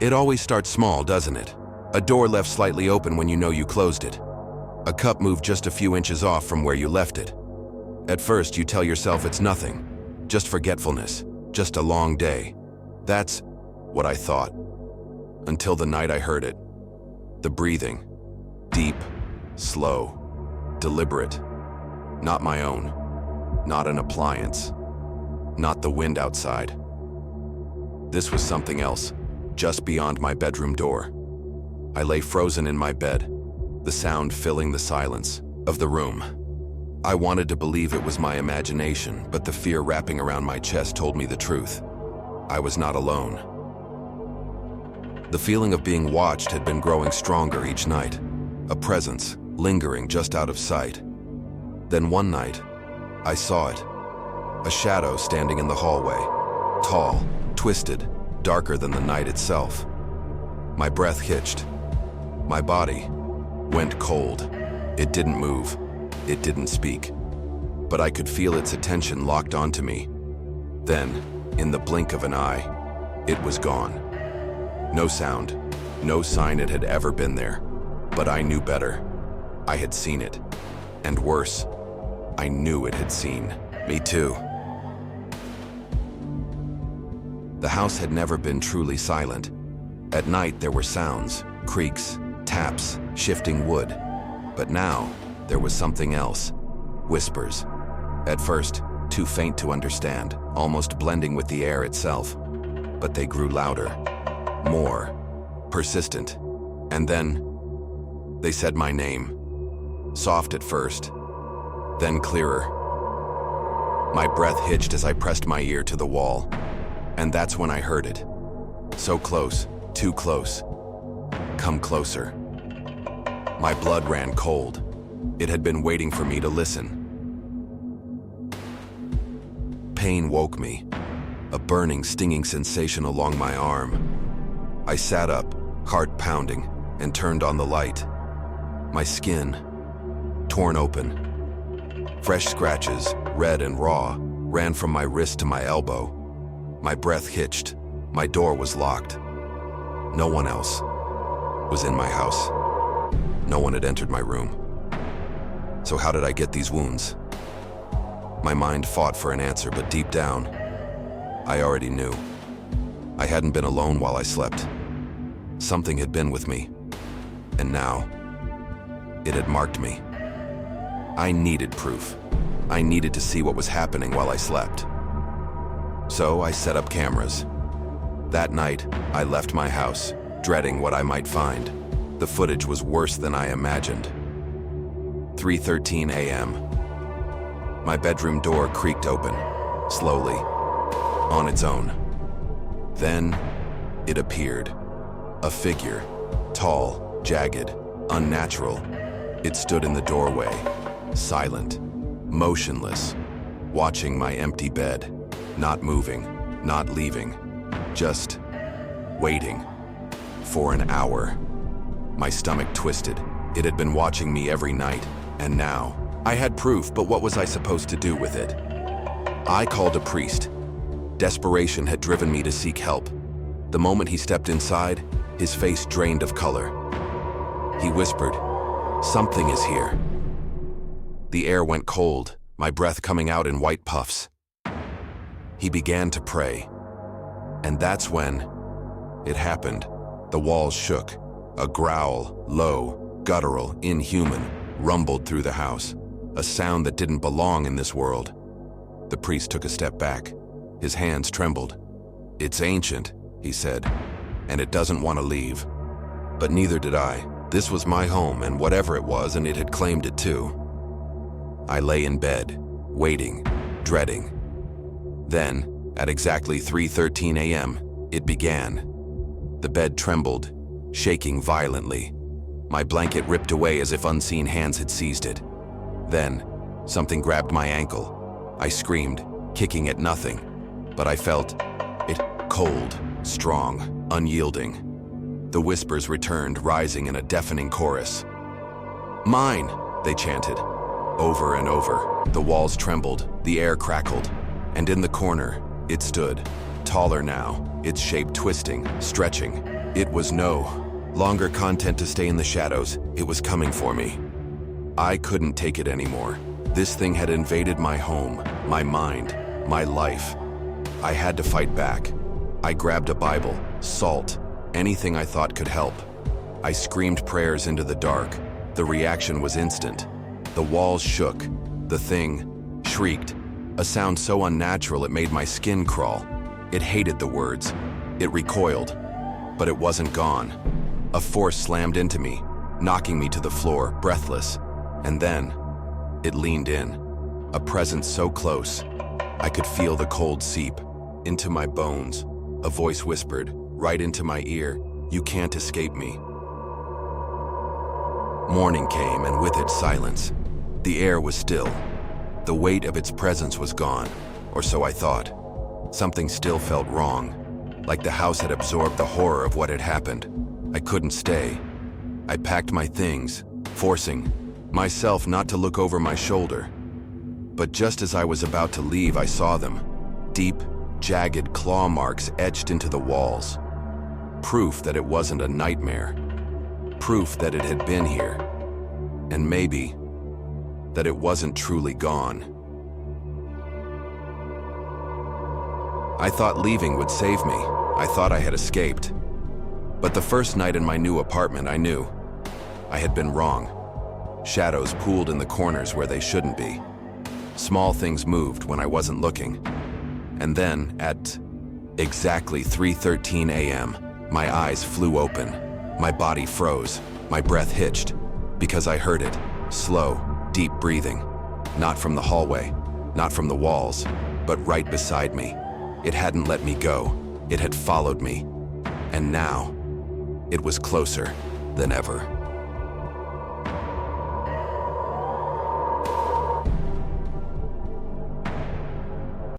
It always starts small, doesn't it? A door left slightly open when you know you closed it. A cup moved just a few inches off from where you left it. At first, you tell yourself it's nothing, just forgetfulness, just a long day. That's what I thought. Until the night I heard it. The breathing. Deep, slow, deliberate. Not my own. Not an appliance. Not the wind outside. This was something else, just beyond my bedroom door. I lay frozen in my bed, the sound filling the silence of the room. I wanted to believe it was my imagination, but the fear wrapping around my chest told me the truth. I was not alone. The feeling of being watched had been growing stronger each night, a presence lingering just out of sight. Then one night, I saw it. A shadow standing in the hallway, tall, twisted, darker than the night itself. My breath hitched. My body went cold. It didn't move. It didn't speak. But I could feel its attention locked onto me. Then, in the blink of an eye, it was gone. No sound, no sign it had ever been there. But I knew better. I had seen it. And worse, I knew it had seen me too. The house had never been truly silent. At night there were sounds, creaks, taps, shifting wood. But now, there was something else. Whispers. At first, too faint to understand, almost blending with the air itself. But they grew louder, more, persistent. And then, they said my name. Soft at first, then clearer. My breath hitched as I pressed my ear to the wall. And that's when I heard it. So close, too close. Come closer. My blood ran cold. It had been waiting for me to listen. Pain woke me, a burning, stinging sensation along my arm. I sat up, heart pounding, and turned on the light. My skin, torn open. Fresh scratches, red and raw, ran from my wrist to my elbow. My breath hitched. My door was locked. No one else was in my house. No one had entered my room. So how did I get these wounds? My mind fought for an answer, but deep down, I already knew. I hadn't been alone while I slept. Something had been with me, and now, it had marked me. I needed proof. I needed to see what was happening while I slept. So I set up cameras. That night, I left my house, dreading what I might find. The footage was worse than I imagined. 3:13 a.m. My bedroom door creaked open, slowly, on its own. Then, it appeared. A figure, tall, jagged, unnatural. It stood in the doorway, silent, motionless, watching my empty bed, not moving, not leaving, just waiting. For an hour. My stomach twisted. It had been watching me every night, and now, I had proof, but what was I supposed to do with it? I called a priest. Desperation had driven me to seek help. The moment he stepped inside, his face drained of color. He whispered, "Something is here." The air went cold, my breath coming out in white puffs. He began to pray. And that's when it happened. The walls shook. A growl, low, guttural, inhuman, rumbled through the house. A sound that didn't belong in this world. The priest took a step back. His hands trembled. "It's ancient," he said, "and it doesn't want to leave." But neither did I. This was my home, and whatever it was, and it had claimed it too. I lay in bed, waiting, dreading. Then, at exactly 3:13 a.m., it began. The bed trembled, shaking violently. My blanket ripped away as if unseen hands had seized it. Then, something grabbed my ankle. I screamed, kicking at nothing, but I felt it cold, strong, unyielding. The whispers returned, rising in a deafening chorus. "Mine!" they chanted. Over and over, the walls trembled, the air crackled, and in the corner, it stood, taller now, its shape twisting, stretching. It was no longer content to stay in the shadows. It was coming for me. I couldn't take it anymore. This thing had invaded my home, my mind, my life. I had to fight back. I grabbed a Bible, salt, anything I thought could help. I screamed prayers into the dark. The reaction was instant. The walls shook. The thing shrieked, a sound so unnatural it made my skin crawl. It hated the words. It recoiled, but it wasn't gone. A force slammed into me, knocking me to the floor, breathless. And then, it leaned in. A presence so close, I could feel the cold seep into my bones. A voice whispered, right into my ear, "You can't escape me." Morning came, and with it silence. The air was still. The weight of its presence was gone, or so I thought. Something still felt wrong, like the house had absorbed the horror of what had happened. I couldn't stay. I packed my things, forcing myself not to look over my shoulder. But just as I was about to leave, I saw them. Deep, jagged claw marks etched into the walls. Proof that it wasn't a nightmare. Proof that it had been here. And maybe that it wasn't truly gone. I thought leaving would save me. I thought I had escaped. But the first night in my new apartment, I knew I had been wrong. Shadows pooled in the corners where they shouldn't be. Small things moved when I wasn't looking. And then, at exactly 3:13 a.m., my eyes flew open. My body froze. My breath hitched. Because I heard it. Slow, deep breathing. Not from the hallway, not from the walls, but right beside me. It hadn't let me go. It had followed me. And now, it was closer than ever.